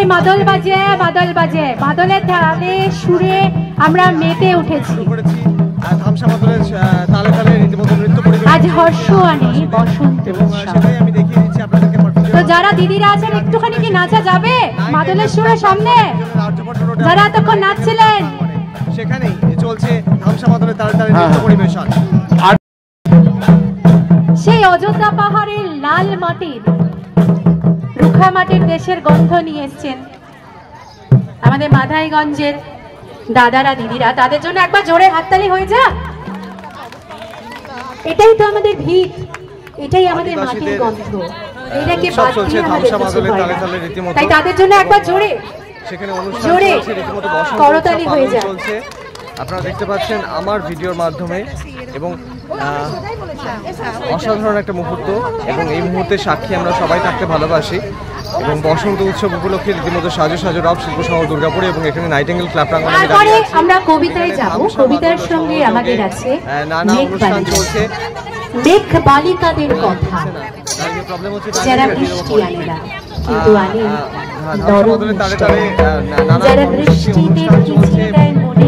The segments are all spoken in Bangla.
সেই মাদল বাজে মাদল বাজে, মাদলের তালে সুরে আমরা মেতে উঠেছি। আজ হর্ষ আনে বসন্ত উৎসব। তো যারা দিদিরা আছেন একটুখানি কি নাচা যাবে মাদলের সুরের সামনে? যারা এতক্ষণ নাচছিলেন সেখানেই চলছে ধামসা মাদলের তালে তালে নৃত্য পরিবেশন। সেই অযোধ্যা পাহাড়ের লাল মাটির রুখা মাটির দেশের গন্ধ নিয়ে এসছেন আমাদের মাধাইগঞ্জের দাদারা দিদিরা। তাদের জন্য একবার জোরে হাততালি হয়ে যা। এটাই তো আমাদের ভিত, এটাই আমাদের মাটির গন্ধ, এটাকে বাদ দিয়ে আমাদের কিছু হয় না। তাই তাদের জন্য একবার জোরে জোরে করতালি হয়ে যায়। আপনারা দেখতে পাচ্ছেন আমার ভিডিওর মাধ্যমে এবং অসাধারণ একটা মুহূর্ত, এবং এই মুহূর্তে সাক্ষী আমরা সবাই থাকতে ভালোবাসি। এবং বসন্ত উৎসব উপলক্ষে রীতিমতো সাজো সাজো রব শিল্প শহর দুর্গাপুরে এবং এখানে নাইটিঙ্গেল ক্লাব প্রাঙ্গণে আমরা কবিতায় যাব। কবিতার সঙ্গে আমাদের আছে নানা অনুষ্ঠান চলছে। মেঘ বালিকাদের কথা, যারা বৃষ্টি আনে না কিন্তু আনে যারা বৃষ্টিতে ভিজিয়ে দেয় মনে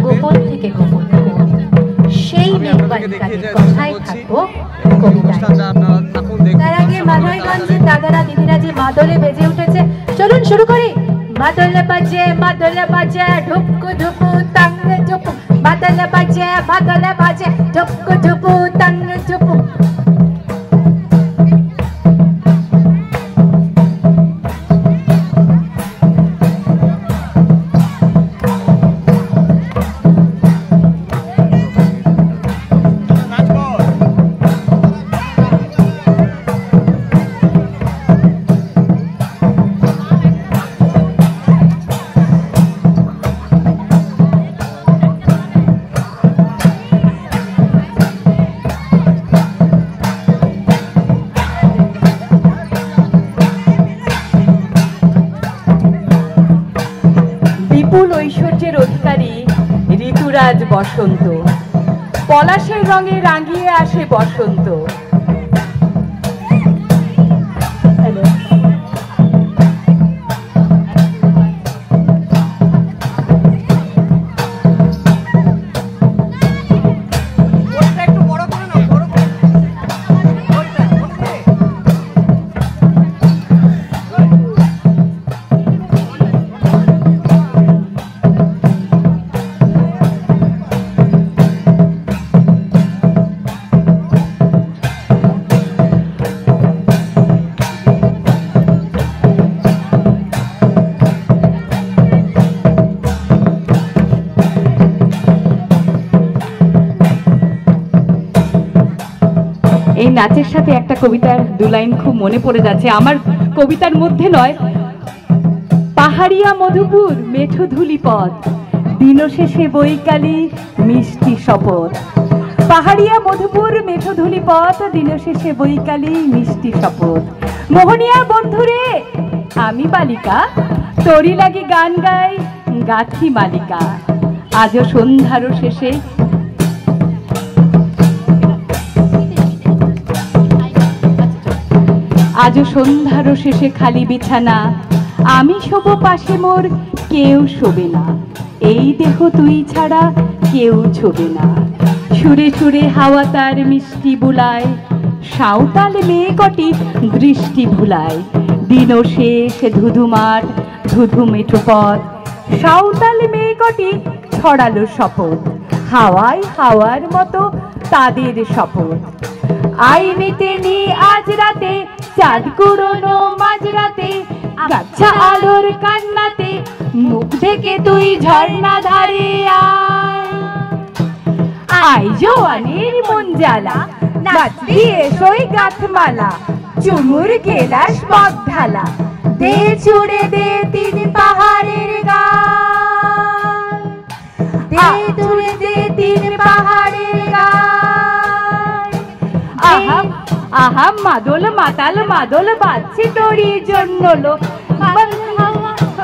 গোপন থেকে গোপন, সেই মেঘ বালিকাদের কথাই থাকবো কবিতায়। তার আগে মাধাইগঞ্জের দাদারা দিদিরা যে মাদলে বেজে উঠেছে, চলুন শুরু করি। মাদলে বাজে ঢুকু ঢুকু তাঙ্গ ঝুপু, মাদলে বাজে ঢুকু ঢুকু তাঙ্গ ঝুপু। বিপুল ঐশ্বর্যের অধিকারী ঋতুরাজ বসন্ত, পলাশের রঙে রাঙিয়ে আসে বসন্ত। এই নাচের সাথে একটা কবিতার দু লাইন খুব মনে পড়ে যাচ্ছে, আমার কবিতার মধ্যে নয়। পাহাড়িয়া মধুপুর মেঠো ধুলি পথ, দিন শেষে বৈকালী মিষ্টি শপথ। পাহাড়িয়া মধুপুর মেঠো ধুলি পথ, দিন শেষে বৈকালী মিষ্টি শপথ। মোহনিয়া বন্ধুরে আমি বালিকা, তোরি লাগি গান গাই গাথি মালিকা। আজও সন্ধ্যারও শেষে আজও সন্ধ্যারও শেষে খালি বিছানা, আমি শোব পাশে মোর কেউ শোবে না। এই দেহ তুই ছাড়া কেউ ছোবে না। সুরে সুরে হাওয়া তার মিষ্টি বুলায়, সাঁওতাল মেয়ে কটি দৃষ্টি ভুলায়। দিন শেষ ধুধু মাঠ ধুধু মেঠো পথ, সাঁওতাল মেয়ে কটি ছড়ালো শপথ। হাওয়ায় হাওয়ার মতো তাদের শপথ। আইনেতে নি আজ রাতে চাঁদ কুড়োনো মাঝরাতে, গাছা আলোর কান্নাতে মুখ ঢেকে তুই ঝর্ণা ধারে আয়। জোয়ানের মন জ্বালা, নাচ দিয়ে সই গাথমালা, চুমুর গেলাস পথ ঢালা। দে ছুড়ে দে তিন পাহাড়ের গান, দে ছুড়ে দে তিন পাহাড়ের গান। আহা আহা মাদল মাতাল মাদল বাজছে তোরই জন্য লো।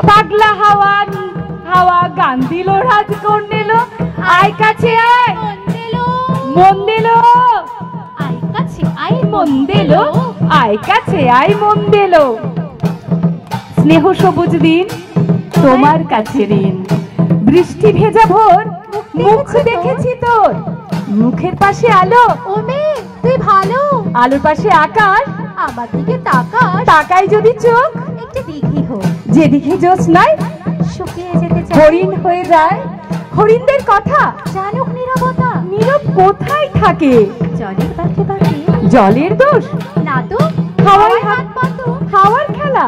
পাগলা হাওয়া হাওয়া গান দিল রাজ কোন নিল। আয় কাছে আয় মন দিল, আয় কাছে আয় মন দিল, আয় কাছে আয় মন দিল। স্নেহ সবুজ দিন তোমার কাছে ঋণ। বৃষ্টি ভেজা ভোর মুখ দেখেছি তোর, মুখের পাশে আলো, ও মেয়ে তুই ভালো, আলোর পাশে আকাশ, আমার দিকে তাকাস, তাকাই যদি চোখ, একটু দিঘি হোক, যেদিকে জ্যোৎস্নায় শুকিয়ে যেতে চাই হরিণ হয়ে যায়। হরিণদের কথা জানুক নীরবতা, নীরব কোথায় থাকে? জলের পাখে পাখে জলের দোষ, না তো হাওয়ায় হাত পাতো, হাওয়ার খেলা,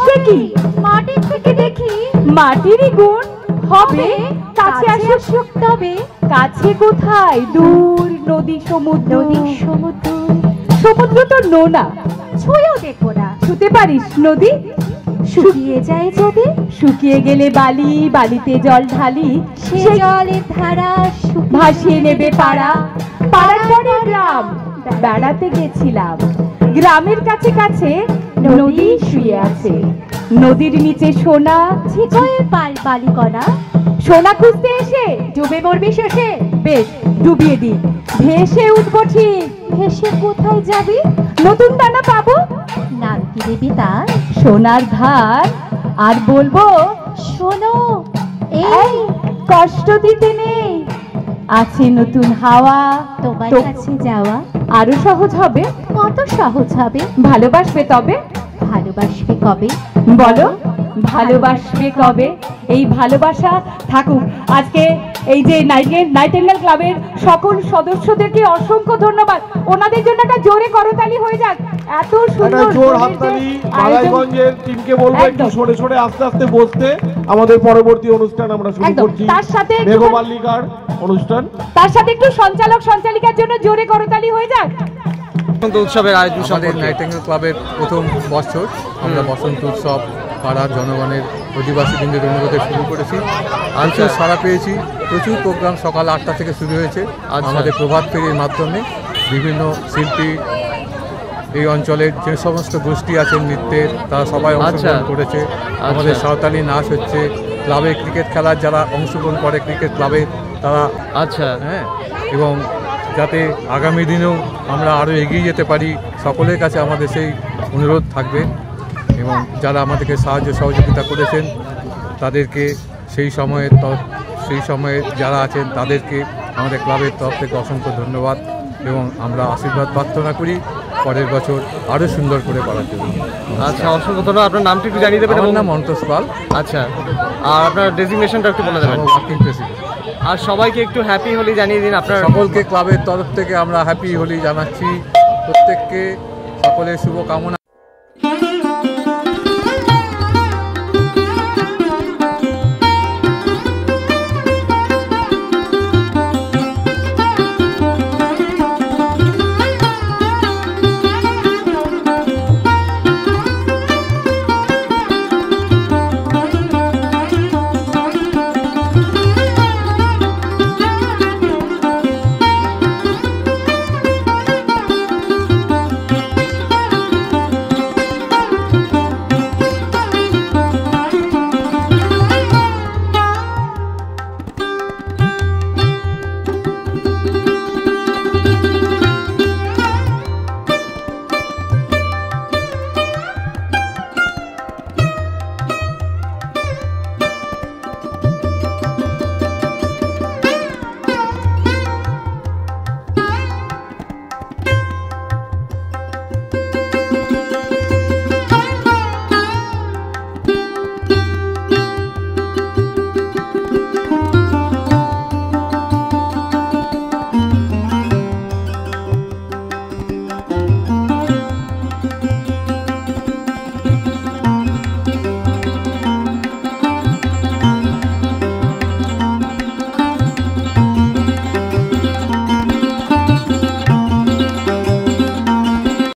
সে কি মাটির থেকে দেখি মাটিরই গুণ হবে, কাছে আসো সুখ তবে, কাছে কোথায় দূর নদী সমুদ্র, নদী সমুদ্র, সমুদ্র তো নোনা, ছুঁয়েও দেখবো না, ছুতে পারিস নদী? শুকিয়ে যায় যদি, শুকিয়ে গেলে বালি, বালিতে জল ঢালি, সে জলের ধারা ভাসিয়ে নেবে পাড়া, পাড়ার পরে গ্রাম, বেড়াতে গেছিলাম, গ্রামের কাছে কাছে নদী শুয়ে আছে, নদীর নিচে সোনা, ঝিঝয়ে পাল বালিকণা, সোনা খুঁজতে এসে ডুবে মরবি শেষে, বেশ ডুবিয়ে দি, ভেসে উঠবো ঠিক, ভেসে কোথায় যাবি, নতুন দানা পাবো, নাম কি দেবি তার, সোনার ধার, আর বলবো শোনো এই কষ্ট দিতে নেই, আছে নতুন হাওয়া, তোমার তো- কাছে যাওয়া আরো সহজ হবে, কত সহজ হবে, ভালোবাসবে তবে, ভালোবাসবে কবে, বলো ভালোবাসবে কবে? এই ভালোবাসা থাকুক। আজকে এই যে নাইটেঙ্গেল ক্লাবের সকল সদস্যদেরকে অসংখ্য ধন্যবাদ, ওনাদের জন্য একটা জোরে করতালি হয়ে যাক। এত সুন্দর একটা জোর হাততালি মালাইগঞ্জের টিমকে বলবো একটু একদম। সরে সরে আস্তে আস্তে বসতে। আমাদের পরবর্তী অনুষ্ঠান আমরা শুরু একদম। করছি, তার সাথে একটু- মেঘমাল্লিকার অনুষ্ঠান। তার সাথে একটু সঞ্চালক সঞ্চালিকার জন্য জোরে করতালি হয়ে যাক। বসন্ত উৎসবের আয়োজন আমাদের সম্পর্কে নাইটেঙ্গেল ক্লাবের প্রথম বছর আমরা বসন্ত উৎসব পাড়ার জনগণের অধিবাসীবৃন্দের অনুরোধে শুরু করেছি। প্রচুর সাড়া পেয়েছি, প্রচুর প্রোগ্রাম সকাল 8টা থেকে শুরু হয়েছে। আমাদের প্রভাত ফেরির মাধ্যমে বিভিন্ন শিল্পী এই অঞ্চলের যে সমস্ত গোষ্ঠী আছেন নৃত্যের, তারা সবাই অংশগ্রহণ করেছে। আমাদের সাঁওতালি নাচ হচ্ছে, ক্লাবে ক্রিকেট খেলার যারা অংশগ্রহণ করে ক্রিকেট ক্লাবে তারা, আচ্ছা হ্যাঁ, এবং যাতে আগামী দিনেও আমরা আরও এগিয়ে যেতে পারি সকলের কাছে আমাদের সেই অনুরোধ থাকবে। এবং যারা আমাদেরকে সাহায্য সহযোগিতা করেছেন তাদেরকে সেই সময়ে যারা আছেন তাদেরকে আমাদের ক্লাবের তরফ থেকে অসংখ্য ধন্যবাদ, এবং আমরা আশীর্বাদ প্রার্থনা করি পরের বছর আরও সুন্দর করে করার জন্য। আচ্ছা, অসংখ্য ধন্যবাদ। আপনার নামটি একটু জানিয়ে দেবেন? আমার নাম অন্তোষ পাল, আচ্ছা, আর আপনার ডেজিগনেশনটা একটু বলে দেবেন? Working president. আর সবাইকে একটু হ্যাপি হোলি জানিয়ে দিন আপনার। সকলকে ক্লাবের তরফ থেকে আমরা হ্যাপি হোলি জানাচ্ছি, প্রত্যেককে সকলের শুভকামনা।